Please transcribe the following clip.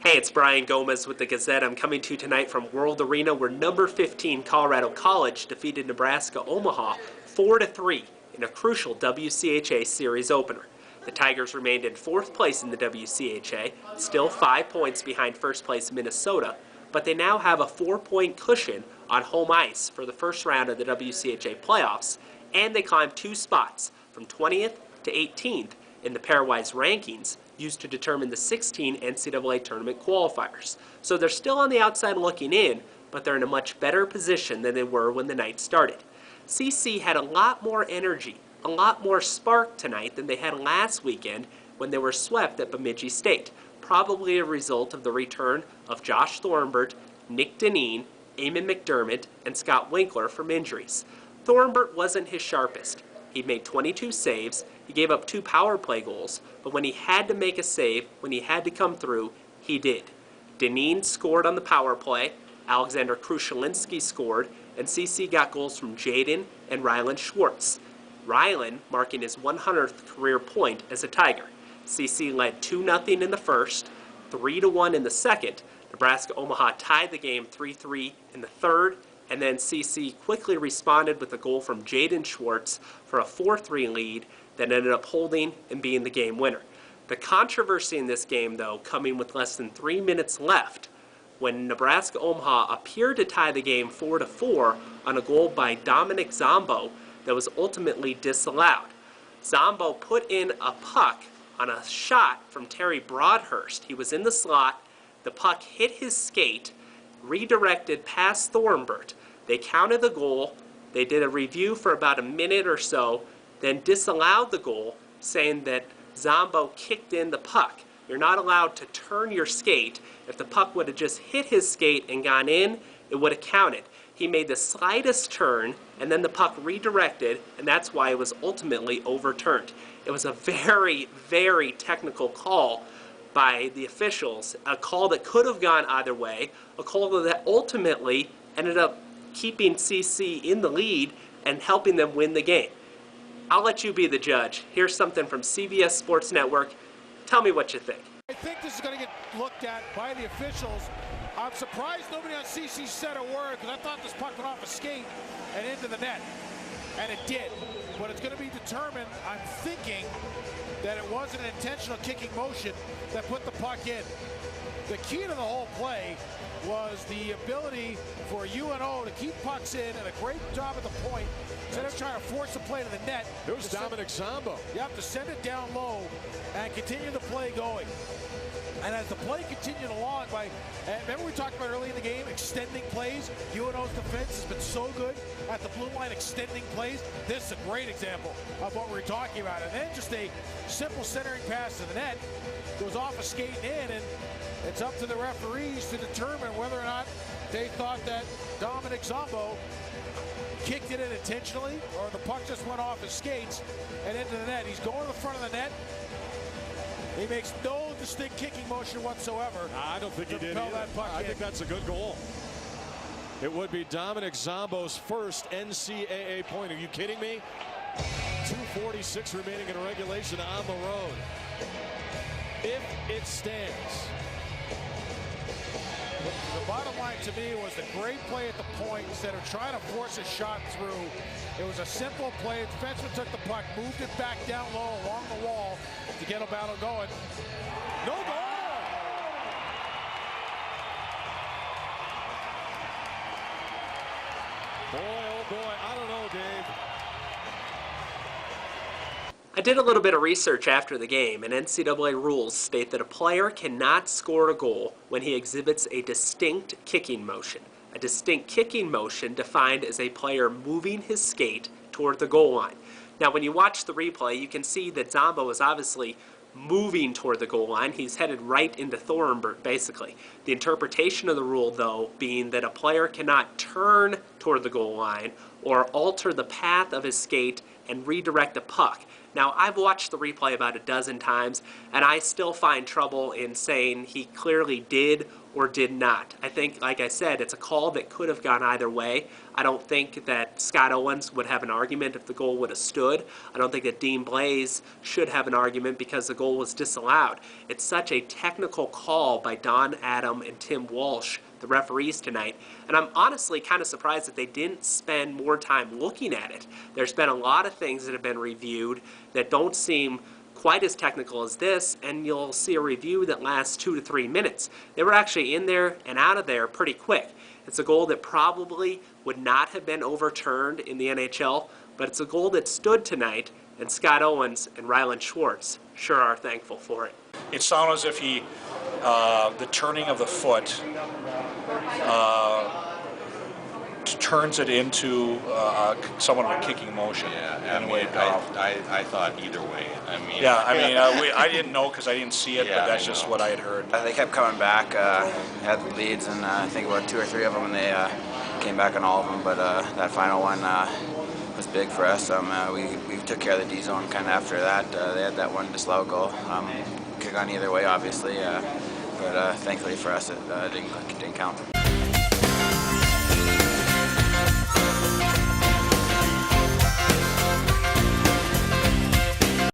Hey, it's Brian Gomez with the Gazette. I'm coming to you tonight from World Arena, where number 15 Colorado College defeated Nebraska-Omaha 4-3 in a crucial WCHA series opener. The Tigers remained in 4th place in the WCHA, still 5 points behind first place Minnesota, but they now have a 4-point cushion on home ice for the first round of the WCHA playoffs, and they climbed 2 spots from 20th to 18th in the pairwise rankings used to determine the 16 NCAA tournament qualifiers. So they're still on the outside looking in, but they're in a much better position than they were when the night started. CC had a lot more energy, a lot more spark tonight than they had last weekend when they were swept at Bemidji State, probably a result of the return of Josh Thornbert, Nick Deneen, Eamon McDermott, and Scott Winkler from injuries. Thornbert wasn't his sharpest. He made 22 saves, he gave up 2 power play goals, but when he had to make a save, when he had to come through, he did. Deneen scored on the power play, Alexander Krushelinski scored, and CC got goals from Jaden and Rylan Schwartz. Rylan marking his 100th career point as a Tiger. CC led 2-0 in the first, 3-1 in the second. Nebraska-Omaha tied the game 3-3 in the third, and then CC quickly responded with a goal from Jaden Schwartz for a 4-3 lead that ended up holding and being the game winner. The controversy in this game, though, coming with less than 3 minutes left, when Nebraska-Omaha appeared to tie the game 4-4 on a goal by Dominic Zombo that was ultimately disallowed. Zombo put in a puck on a shot from Terry Broadhurst. He was in the slot, the puck hit his skate, redirected past Thornbert. They counted the goal, they did a review for about a minute or so, then disallowed the goal, saying that Zombo kicked in the puck. You're not allowed to turn your skate. If the puck would have just hit his skate and gone in, it would have counted. He made the slightest turn, and then the puck redirected, and that's why it was ultimately overturned. It was a very, very technical call by the officials, a call that could have gone either way, a call that ultimately ended up keeping CC in the lead and helping them win the game. I'll let you be the judge. Here's something from CBS Sports Network. Tell me what you think. I think this is going to get looked at by the officials. I'm surprised nobody on CC said a word, because I thought this puck went off a skate and into the net, and it did. But it's going to be determined, I'm thinking, that it wasn't an intentional kicking motion that put the puck in. The key to the whole play was the ability for UNO to keep pucks in, and a great job at the point. Instead of trying to force the play to the net, it was Dominic Zombo. You have to send it down low and continue the play going. And as the play continued along, remember we talked about early in the game, extending plays. UNO's defense has been so good at the blue line, extending plays. This is a great example of what we're talking about. And then just a simple centering pass to the net, goes off a skate in, and it's up to the referees to determine whether or not they thought that Dominic Zombo kicked it in intentionally, or the puck just went off his skates and into the net. He's going to the front of the net. He makes no distinct kicking motion whatsoever. I don't think he did either. I think that's a good goal. It would be Dominic Zombo's first NCAA point. Are you kidding me? 2:46 remaining in regulation on the road. If it stands. The bottom line to me was the great play at the point. Instead of trying to force a shot through, it was a simple play. The defenseman took the puck, moved it back down low along the wall to get a battle going. No goal! Boy, oh boy, I don't know, Dave. I did a little bit of research after the game, and NCAA rules state that a player cannot score a goal when he exhibits a distinct kicking motion. A distinct kicking motion defined as a player moving his skate toward the goal line. Now, when you watch the replay, you can see that Zombo is obviously moving toward the goal line. He's headed right into Thornbert, basically. The interpretation of the rule, though, being that a player cannot turn toward the goal line or alter the path of his skate and redirect the puck. Now, I've watched the replay about a dozen times, and I still find trouble in saying he clearly did or did not. I think, like I said, it's a call that could have gone either way. I don't think that Scott Owens would have an argument if the goal would have stood. I don't think that Dean Blaze should have an argument because the goal was disallowed. It's such a technical call by Don Adam and Tim Walsh, the referees tonight, and I'm honestly kind of surprised that they didn't spend more time looking at it. There's been a lot of things that have been reviewed that don't seem quite as technical as this, and you'll see a review that lasts 2 to 3 minutes. They were actually in there and out of there pretty quick. It's a goal that probably would not have been overturned in the NHL, but it's a goal that stood tonight, and Scott Owens and Ryland Schwartz sure are thankful for it. It sounded as if he, the turning of the foot turns it into somewhat of a kicking motion. Yeah, I thought either way. I didn't know because I didn't see it, but that's just what I had heard. They kept coming back, had the leads, and I think about 2 or 3 of them, and they came back on all of them, but that final one was big for us. We took care of the D zone kind of after that. They had that one disallowed goal. Could have gone either way, obviously, but thankfully for us, it didn't count.